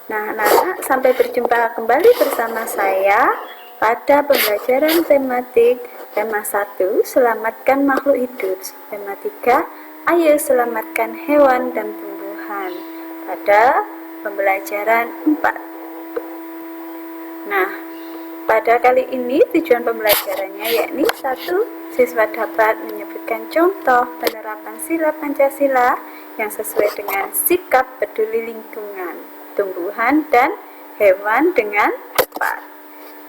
Nah, anak-anak, sampai berjumpa kembali bersama saya pada pembelajaran tematik tema 1, selamatkan makhluk hidup. Tema 3, ayo selamatkan hewan dan tumbuhan pada pembelajaran 4. Nah, pada kali ini tujuan pembelajarannya yakni 1. Siswa dapat menyebutkan contoh penerapan sila Pancasila yang sesuai dengan sikap peduli lingkungan, tumbuhan dan hewan dengan tepat.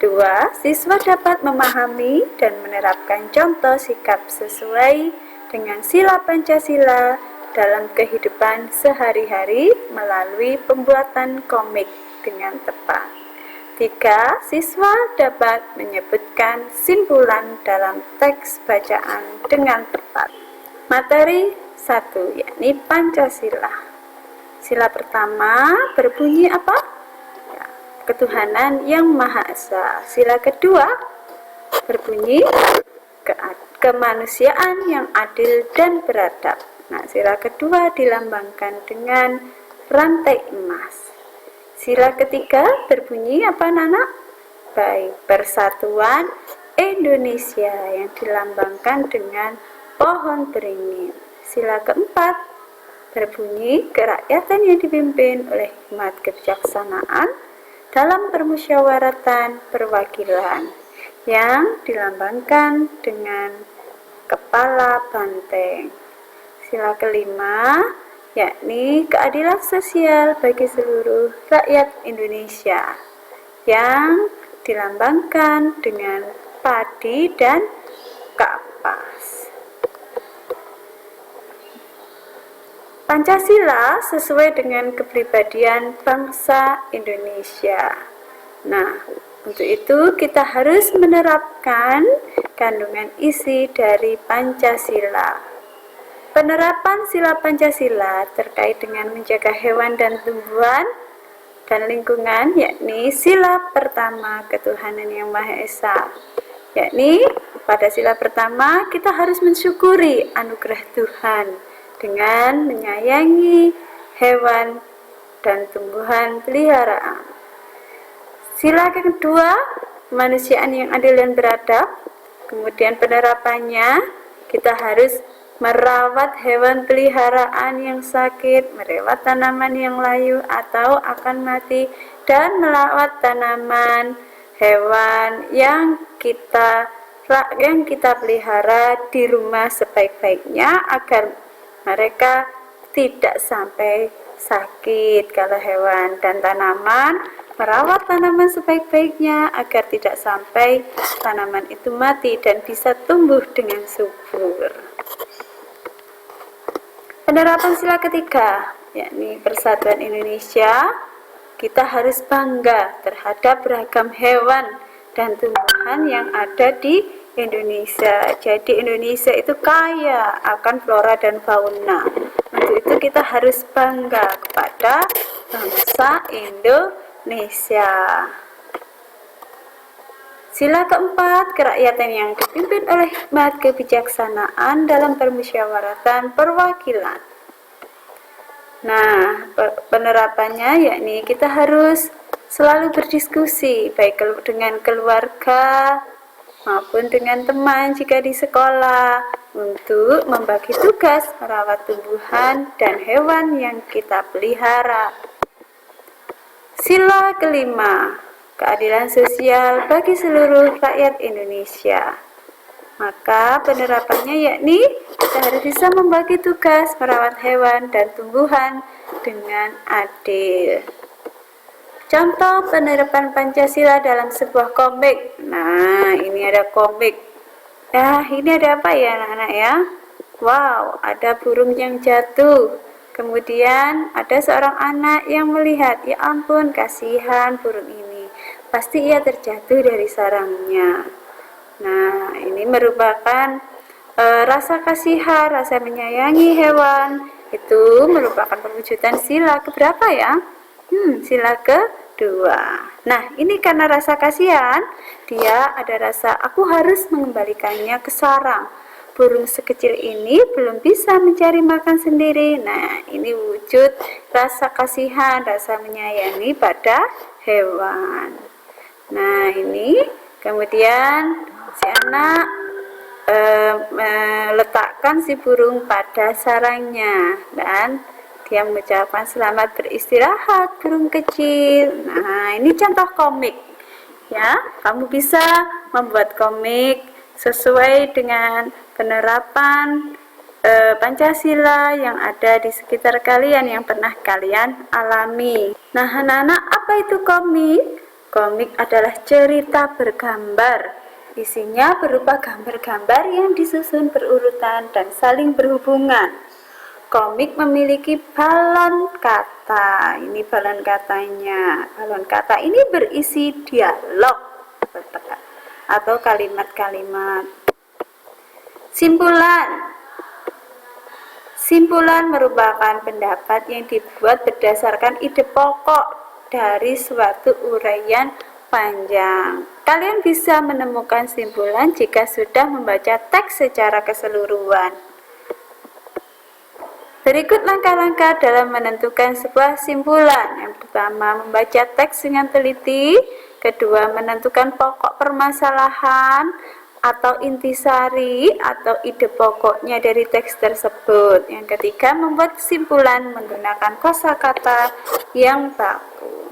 2. Siswa dapat memahami dan menerapkan contoh sikap sesuai dengan sila Pancasila dalam kehidupan sehari-hari melalui pembuatan komik dengan tepat. 3. Siswa dapat menyebutkan simpulan dalam teks bacaan dengan tepat. Materi 1, yakni Pancasila. Sila pertama berbunyi apa? Ya, ketuhanan yang Maha Esa. Sila kedua berbunyi kemanusiaan yang adil dan beradab. Nah, sila kedua dilambangkan dengan rantai emas. Sila ketiga berbunyi apa, Nana? Baik, persatuan Indonesia yang dilambangkan dengan pohon beringin. Sila keempat berbunyi kerakyatan yang dipimpin oleh hikmat kebijaksanaan dalam permusyawaratan perwakilan yang dilambangkan dengan kepala banteng. Sila kelima yakni keadilan sosial bagi seluruh rakyat Indonesia yang dilambangkan dengan padi dan kapas. Pancasila sesuai dengan kepribadian bangsa Indonesia. Nah, untuk itu kita harus menerapkan kandungan isi dari Pancasila. Penerapan sila Pancasila terkait dengan menjaga hewan dan tumbuhan dan lingkungan, yakni sila pertama ketuhanan yang Maha Esa. Yakni pada sila pertama kita harus mensyukuri anugerah Tuhan dengan menyayangi hewan dan tumbuhan peliharaan. Sila kedua, kemanusiaan yang adil dan beradab. Kemudian penerapannya, kita harus merawat hewan peliharaan yang sakit, merawat tanaman yang layu atau akan mati, dan melawat tanaman hewan yang kita pelihara di rumah sebaik-baiknya agar mereka tidak sampai sakit. Kalau hewan dan tanaman, merawat tanaman sebaik-baiknya agar tidak sampai tanaman itu mati dan bisa tumbuh dengan subur. Penerapan sila ketiga, yakni persatuan Indonesia, kita harus bangga terhadap beragam hewan dan tumbuhan yang ada di Indonesia. Jadi Indonesia itu kaya akan flora dan fauna. Untuk itu kita harus bangga kepada bangsa Indonesia. Sila keempat, kerakyatan yang dipimpin oleh hikmat kebijaksanaan dalam permusyawaratan perwakilan. Nah, penerapannya yakni kita harus selalu berdiskusi baik dengan keluarga maupun dengan teman jika di sekolah untuk membagi tugas merawat tumbuhan dan hewan yang kita pelihara. Sila kelima, keadilan sosial bagi seluruh rakyat Indonesia. Maka penerapannya yakni kita harus bisa membagi tugas merawat hewan dan tumbuhan dengan adil. Contoh penerapan Pancasila dalam sebuah komik. Nah, ini ada komik. Ini ada apa ya anak-anak ya? Wow, ada burung yang jatuh. Kemudian ada seorang anak yang melihat, ya ampun, kasihan burung ini. Pasti ia terjatuh dari sarangnya. Nah, ini merupakan rasa kasihan, rasa menyayangi hewan. Itu merupakan perwujudan sila keberapa ya? Sila kedua. Nah, ini karena rasa kasihan, dia ada rasa aku harus mengembalikannya ke sarang. burung sekecil ini belum bisa mencari makan sendiri. Nah, ini wujud rasa kasihan, rasa menyayangi pada hewan. Nah, ini kemudian si anak meletakkan si burung pada sarangnya dan dia mengucapkan selamat beristirahat burung kecil. Nah, ini contoh komik ya. Kamu bisa membuat komik sesuai dengan penerapan Pancasila yang ada di sekitar kalian, yang pernah kalian alami. Nah, anak-anak, apa itu komik? Komik adalah cerita bergambar. Isinya berupa gambar-gambar yang disusun berurutan dan saling berhubungan. Komik memiliki balon kata. Ini balon katanya. Balon kata ini berisi dialog atau kalimat-kalimat. Simpulan. Simpulan merupakan pendapat yang dibuat berdasarkan ide pokok dari suatu uraian panjang. Kalian bisa menemukan simpulan jika sudah membaca teks secara keseluruhan. Berikut langkah-langkah dalam menentukan sebuah simpulan. Yang pertama, membaca teks dengan teliti. Kedua, menentukan pokok permasalahan atau intisari atau ide pokoknya dari teks tersebut. Yang ketiga, membuat kesimpulan menggunakan kosakata yang baku.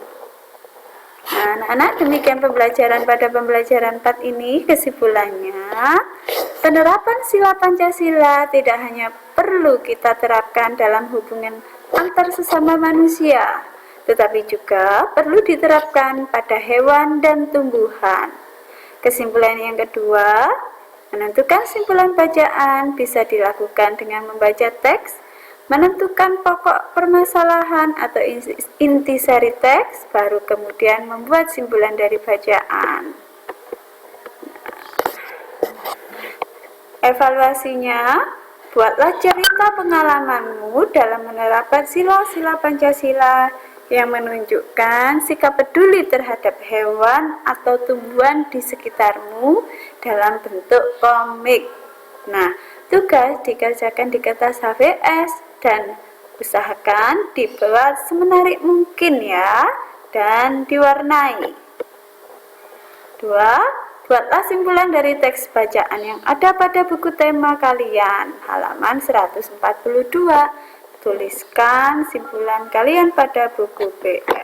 Nah, anak-anak, demikian pembelajaran pada pembelajaran 4 ini. Kesimpulannya, penerapan sila Pancasila tidak hanya perlu kita terapkan dalam hubungan antar sesama manusia, tetapi juga perlu diterapkan pada hewan dan tumbuhan. Kesimpulan yang kedua, menentukan simpulan bacaan bisa dilakukan dengan membaca teks, menentukan pokok permasalahan atau intisari teks, baru kemudian membuat simpulan dari bacaan. Evaluasinya, buatlah cerita pengalamanmu dalam menerapkan sila-sila Pancasila yang menunjukkan sikap peduli terhadap hewan atau tumbuhan di sekitarmu dalam bentuk komik. Nah, tugas dikerjakan di kertas HVS dan usahakan dibuat semenarik mungkin ya, dan diwarnai. 2. Buatlah simpulan dari teks bacaan yang ada pada buku tema kalian, halaman 142. Tuliskan simpulan kalian pada buku PS.